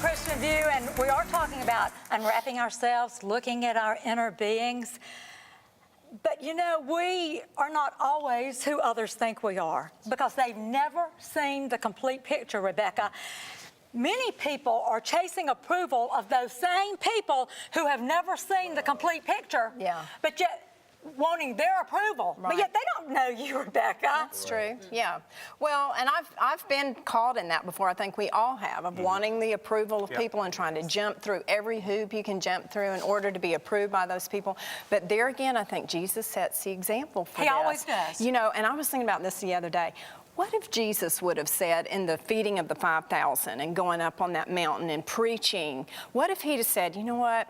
Christian View, and we are talking about unwrapping ourselves, looking at our inner beings. But you know, we are not always who others think we are because they've never seen the complete picture, Rebecca. Many people are chasing approval of those same people who have never seen the complete picture. Yeah. But yet, wanting their approval, Right. but yet they don't know you, Rebecca. That's true. Yeah. Well, and I've been caught in that before. I think we all have, of wanting the approval of people and trying to jump through every hoop you can jump through in order to be approved by those people. But there again, I think Jesus sets the example for He this. always does. You know, and I was thinking about this the other day. What if Jesus would have said in the feeding of the 5,000 and going up on that mountain and preaching, what if he'd have said, you know what?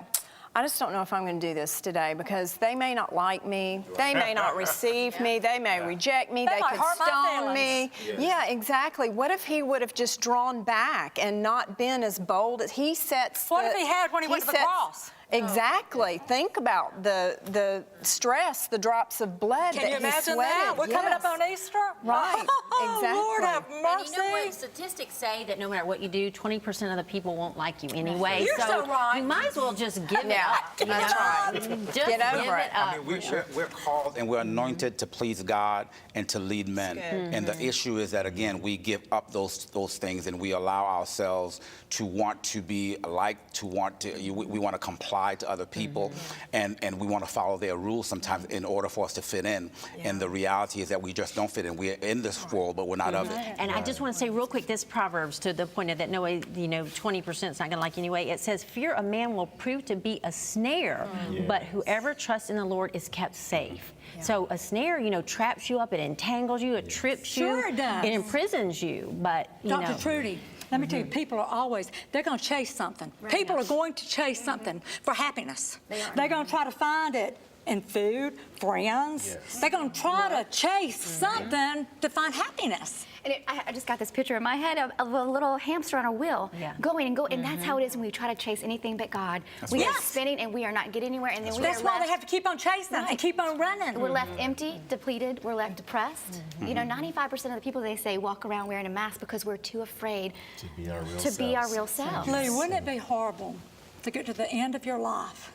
I just don't know if I'm going to do this today because they may not like me. They may not receive me. They may reject me. They could stone me. Yeah, exactly. What if he would have just drawn back and not been as bold as he sets? What if he had when he went to the cross? Exactly. Think about the stress, the drops of blood Can you that he imagine sweated. that? We're coming up on Easter. Right. Oh, Exactly. Lord have mercy. And you know what? Statistics say that no matter what you do, 20% of the people won't like you anyway. You're so right. You might as well just give it up. You That's know? right. Just Get over give it. it up. I mean, we're called and we're anointed to please God and to lead men. And the issue is that, again, we give up those things and we allow ourselves to want to be liked, we want to comply to other people, and we want to follow their rules sometimes in order for us to fit in. And the reality is that we just don't fit in. We're in this world, but we're not of it. And I just want to say real quick, this Proverbs, to the point of that, no way, 20% is not going to like you anyway. It says, fear of man will prove to be a snare, but whoever trusts in the Lord is kept safe. So a snare, traps you up, it entangles you, it trips you. Sure it does. It imprisons you, but, Dr. Trudy, let me tell you, people are always, they're going to chase something. People are going to chase something for happiness. They're going to try to find it in food, friends. They're going to try to chase something to find happiness. And I just got this picture in my head of a little hamster on a wheel going and going. And that's how it is when we try to chase anything but God. We are spinning and we are not getting anywhere. And then That's why they have to keep on chasing and keep on running. we're left empty, depleted, we're left depressed. 95% of the people, they say, walk around wearing a mask because we're too afraid to be our real selves. Lee, wouldn't it be horrible to get to the end of your life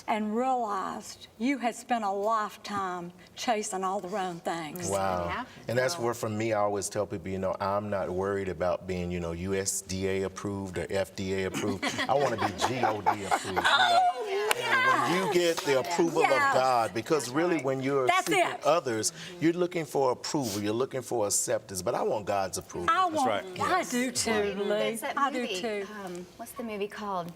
and realized you had spent a lifetime chasing all the wrong things? Wow. And that's where, for me, I always tell people, I'm not worried about being, USDA approved or FDA approved. I want to be GOD approved. And when you get the approval of God, because really when you're seeking others, you're looking for approval, you're looking for acceptance, but I want God's approval. I do too, Lee. I do movie, too. What's the movie called?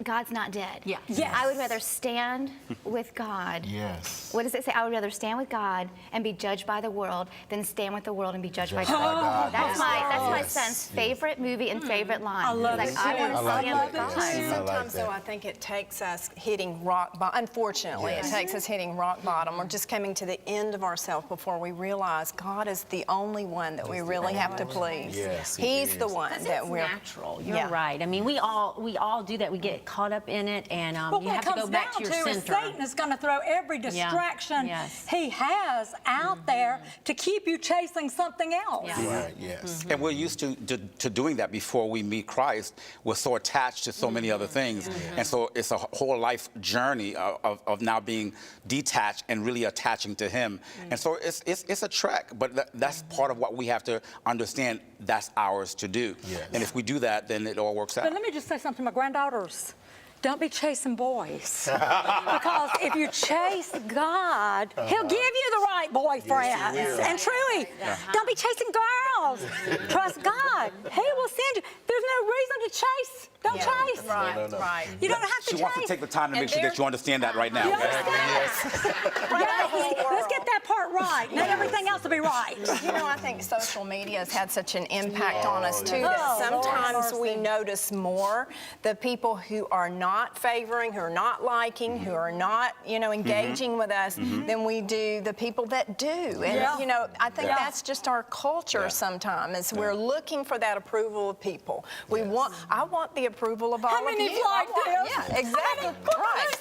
God's Not Dead. Yeah. Yes. I would rather stand with God. Yes. What does it say? I would rather stand with God and be judged by the world than stand with the world and be judged by God. That's my son's favorite movie and favorite line. I love it. I want to stand with God. Sometimes, though, I think it takes us hitting rock bottom. Unfortunately, it takes us hitting rock bottom. We're just coming to the end of ourselves before we realize God is the only one that we really have to please. Yes, He's the one that we're natural. You're right. I mean, we all do that. We get caught up in it, and you have to go back to your center. Satan is going to throw every distraction he has out there to keep you chasing something else. Right, yes. And we're used to doing that before we meet Christ. We're so attached to so many other things. And so it's a whole life journey of now being detached and really attaching to Him. And so it's a trek, but that's part of what we have to understand. That's ours to do. And if we do that, then it all works out. But let me just say something to my granddaughters. Don't be chasing boys. Because if you chase God, He'll give you the right boyfriend. And truly, don't be chasing girls. Trust God. He will send you. There's no reason to chase. Don't chase. Right. You don't have to chase. She wants to take the time to make sure that you understand that right now. You understand? Let's get that part right. Not everything else will be right. I think social media has had such an impact on us, too, that sometimes we notice more the people who are not favoring, who are not liking, who are not, engaging with us than we do the people that do. And, I think that's just our culture sometimes, is we're looking for that approval of people. I want the approval of all How many of you. like this? Yeah, exactly.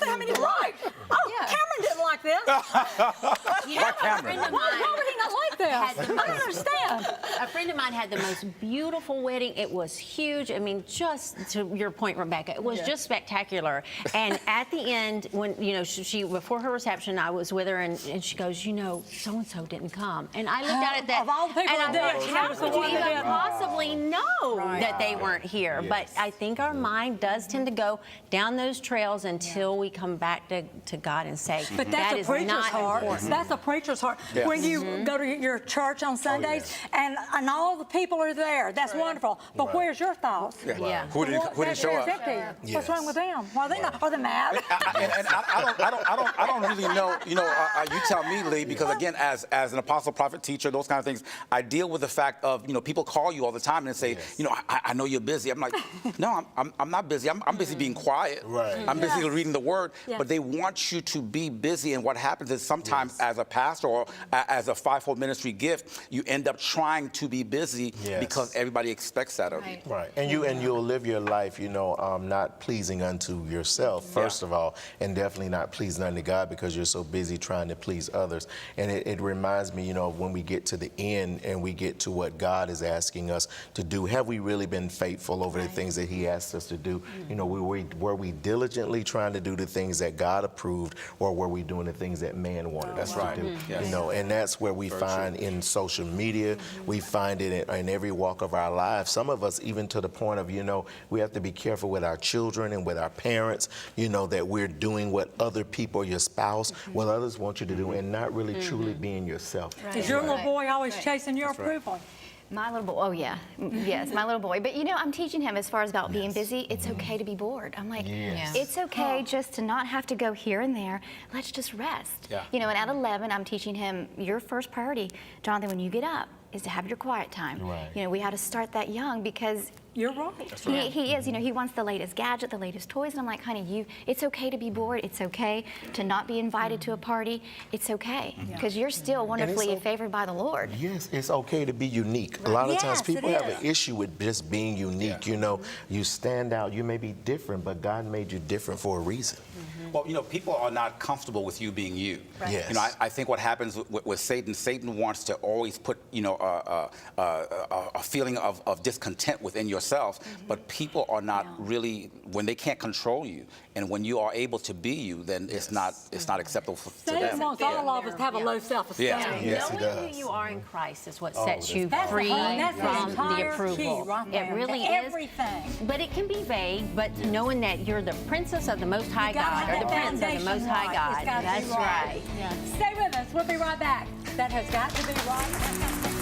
How many like? Oh, Cameron didn't like this. You know, a friend of mine, not like this. I don't understand. A friend of mine had the most beautiful wedding. It was huge. I mean, just to your point, Rebecca, it was just spectacular. And at the end, when, you know, she before her reception, I was with her, and she goes, you know, so-and-so didn't come. And I looked at it that, Of all the people and I that thought, did, she how was the could you one that even didn't. possibly know that they weren't here? Yes. But I think our mind does tend to go down those trails until we come back to God and say, But that's that a is preacher's not heart. important. That's a preacher's heart. Yes. When you go to your church on Sundays and all the people are there, that's wonderful. But Right. where's your thoughts? Yeah. Who didn't show up? Empty. What's wrong with them? Why are they not? Are they mad? I don't really know. You know, you tell me, Lee, because again, as an apostle, prophet, teacher, those kind of things, I deal with the fact of, you know, people call you all the time and say, you know, I know you're busy. I'm like, no, I'm not busy. I'm busy being quiet. Right. I'm busy reading the word. Yes. But they want you to be busy, and what happens is sometimes as a pastor or as a fivefold ministry gift, you end up trying to be busy because everybody expects that of you. Right, and you'll live your life, you know, not pleasing unto yourself first of all, and definitely not pleasing unto God because you're so busy trying to please others. And it reminds me, you know, when we get to the end and we get to what God is asking us to do, have we really been faithful over the things that He asked us to do? You know, were we diligently trying to do the things that God approved, or were we doing the things that man wanted us to do? Yes. You know, and that's where we find in social media, we find it in every walk of our lives. Some of us, even to the point of, you know, we have to be careful with our children and with our parents, you know, that we're doing what other people, your spouse, what others want you to do, and not really truly being yourself. Is your little boy always chasing your approval? My little boy, oh yeah, yes, my little boy. But you know, I'm teaching him as far as about being busy, it's okay to be bored. I'm like, it's okay just to not have to go here and there. Let's just rest. Yeah. You know, and at 11, I'm teaching him your first priority, Jonathan, when you get up, is to have your quiet time. Right. You know, we had to start that young because You're right. he is, you know, he wants the latest gadget, the latest toys, and I'm like, honey, it's okay to be bored. It's okay to not be invited to a party. It's okay, because you're still wonderfully favored by the Lord. Yes, it's okay to be unique. A lot of times Yes, people it have is. an issue with just being unique. You know, you stand out, you may be different, but God made you different for a reason. Well, you know, people are not comfortable with you being you. Yes. You know, I think what happens with Satan, Satan wants to always put, you know, a feeling of discontent within yourself, but people are not really, when they can't control you, and when you are able to be you, then it's not acceptable to Satan them. wants all of us to have a low self-esteem. Yeah. Yes, he Knowing does. who you are in Christ is what sets you That's free that's from the the entire approval. key right there. It really to is. everything. But it can be vague, but knowing that you're the princess of the Most High You gotta God, have or the that prince of the foundation Most High right. God. It's gotta be That's right. Stay with us. We'll be right back. That has got to be right.